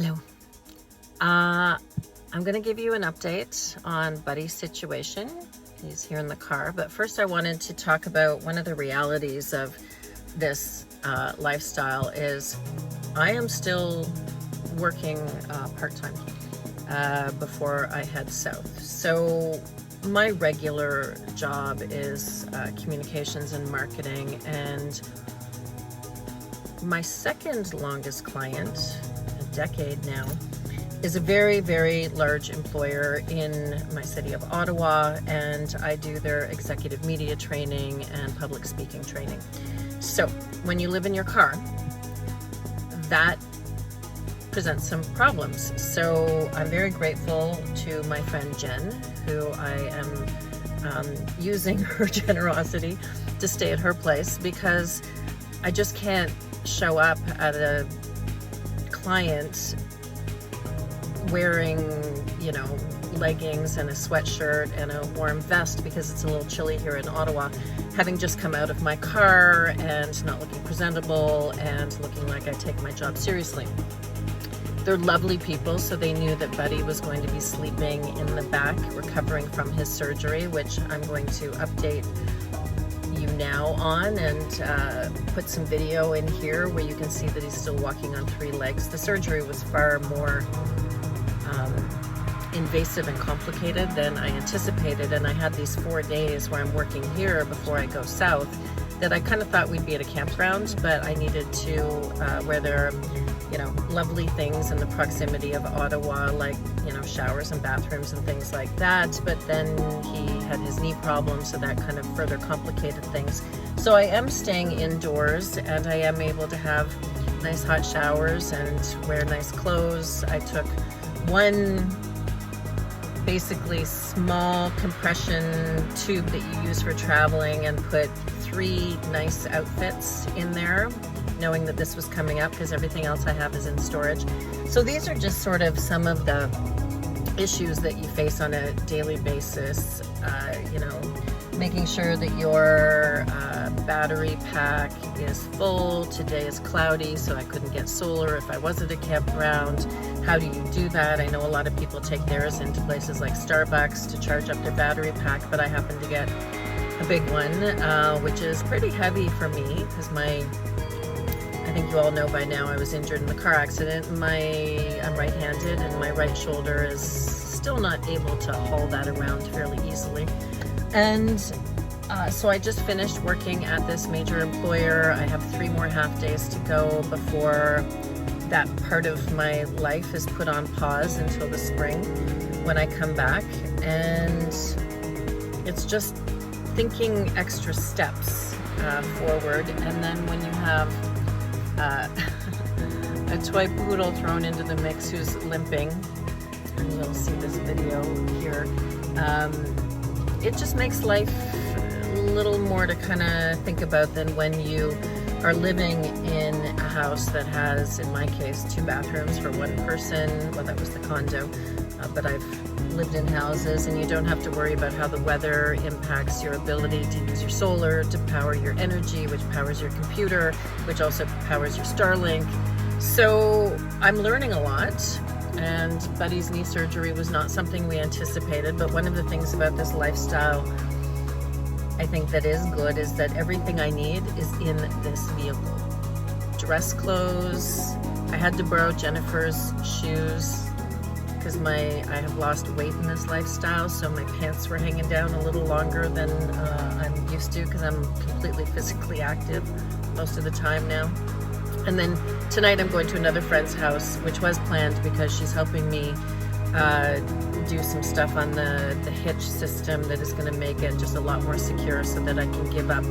Hello. I'm going to give you an update on Buddy's situation. He's here in the car, but first I wanted to talk about one of the realities of this lifestyle is I am still working part-time before I head south. So my regular job is communications and marketing, and my second longest client, a decade now, is a very, very large employer in my city of Ottawa, and I do their executive media training and public speaking training. So when you live in your car, that presents some problems. So I'm very grateful to my friend Jen, who I am using her generosity to stay at her place, because I just can't show up at a client wearing, you know, leggings and a sweatshirt and a warm vest because it's a little chilly here in Ottawa, having just come out of my car and not looking presentable and looking like I take my job seriously. They're lovely people, so they knew that Buddy was going to be sleeping in the back, recovering from his surgery, which I'm going to update you now on, and put some video in here where you can see that he's still walking on 3 legs. The surgery was far more invasive and complicated than I anticipated, and I had these 4 days where I'm working here before I go south that I kind of thought we'd be at a campground, but I needed to where there are, you know, lovely things in the proximity of Ottawa, like, you know, showers and bathrooms and things like that. But then he had his knee problem, so that kind of further complicated things. So I am staying indoors, and I am able to have nice hot showers and wear nice clothes. I took one basically small compression tube that you use for traveling and put 3 nice outfits in there, knowing that this was coming up because everything else I have is in storage. So these are just sort of some of the issues that you face on a daily basis. You know, making sure that your battery pack is full. Today is cloudy, so I couldn't get solar if I was at a campground. How do you do that? I know a lot of people take theirs into places like Starbucks to charge up their battery pack, but I happen to get a big one, which is pretty heavy for me because I think you all know by now I was injured in the car accident. I'm right-handed, and my right shoulder is still not able to haul that around fairly easily. And so I just finished working at this major employer. I have 3 more half days to go before that part of my life is put on pause until the spring when I come back. And it's just thinking extra steps forward. And then when you have a toy poodle thrown into the mix who's limping, and you'll see this video here, it just makes life a little more to kind of think about than when you are living in a house that has, in my case, 2 bathrooms for 1 person. Well, that was the condo, but I've lived in houses, and you don't have to worry about how the weather impacts your ability to use your solar to power your energy, which powers your computer, which also powers your Starlink. So I'm learning a lot. And Buddy's knee surgery was not something we anticipated, but one of the things about this lifestyle I think that is good is that everything I need is in this vehicle. Dress clothes. I had to borrow Jennifer's shoes because I have lost weight in this lifestyle, so my pants were hanging down a little longer than I'm used to because I'm completely physically active most of the time now. And then tonight I'm going to another friend's house, which was planned because she's helping me do some stuff on the hitch system that is going to make it just a lot more secure so that I can give up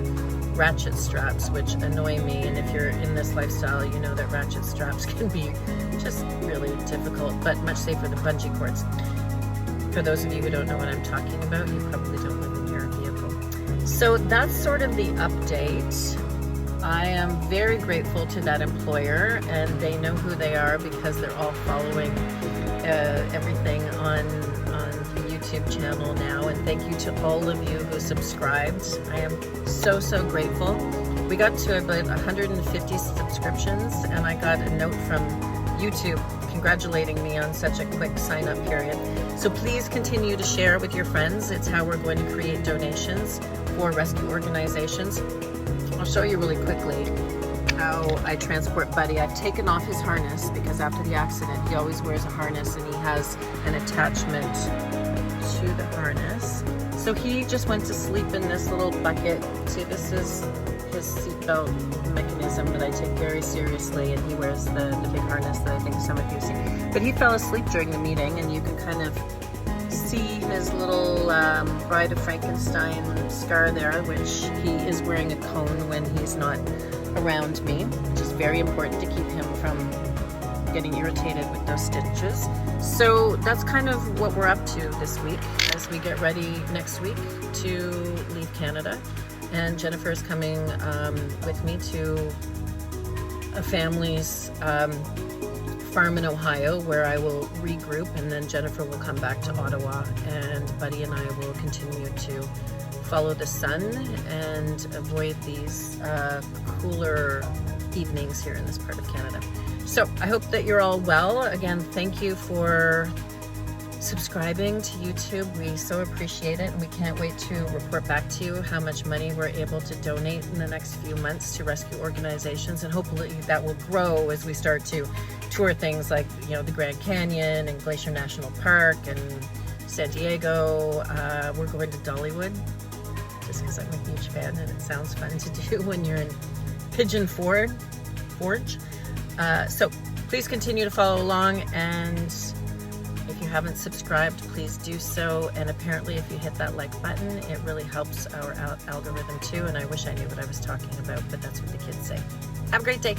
ratchet straps, which annoy me. And if you're in this lifestyle, you know that ratchet straps can be just really difficult, but much safer than bungee cords. For those of you who don't know what I'm talking about, you probably don't live in your vehicle. So that's sort of the update. I am very grateful to that employer, and they know who they are because they're all following everything on the YouTube channel now. And thank you to all of you who subscribed. I am so, so grateful. We got to about 150 subscriptions, and I got a note from YouTube congratulating me on such a quick sign-up period. So please continue to share with your friends. It's how we're going to create donations for rescue organizations. I'll show you really quickly how I transport Buddy. I've taken off his harness because after the accident he always wears a harness and he has an attachment to the harness. So he just went to sleep in this little bucket. See, this is his seatbelt mechanism that I take very seriously, and he wears the big harness that I think some of you see. But he fell asleep during the meeting, and you can kind of see his little Bride of Frankenstein scar there, which he is wearing a cone when he's not around me, which is very important to keep him from getting irritated with those stitches. So that's kind of what we're up to this week as we get ready next week to leave Canada. And Jennifer is coming with me to a family's farm in Ohio where I will regroup, and then Jennifer will come back to Ottawa, and Buddy and I will continue to follow the sun and avoid these cooler evenings here in this part of Canada. So I hope that you're all well. Again, thank you for subscribing to YouTube. We so appreciate it, and we can't wait to report back to you how much money we're able to donate in the next few months to rescue organizations, and hopefully that will grow as we start to tour things like, you know, the Grand Canyon and Glacier National Park and San Diego. We're going to Dollywood just because I'm a huge fan and it sounds fun to do when you're in Pigeon Forge. So please continue to follow along, and if you haven't subscribed, please do so. And apparently if you hit that like button, it really helps our algorithm too. And I wish I knew what I was talking about, but that's what the kids say. Have a great day.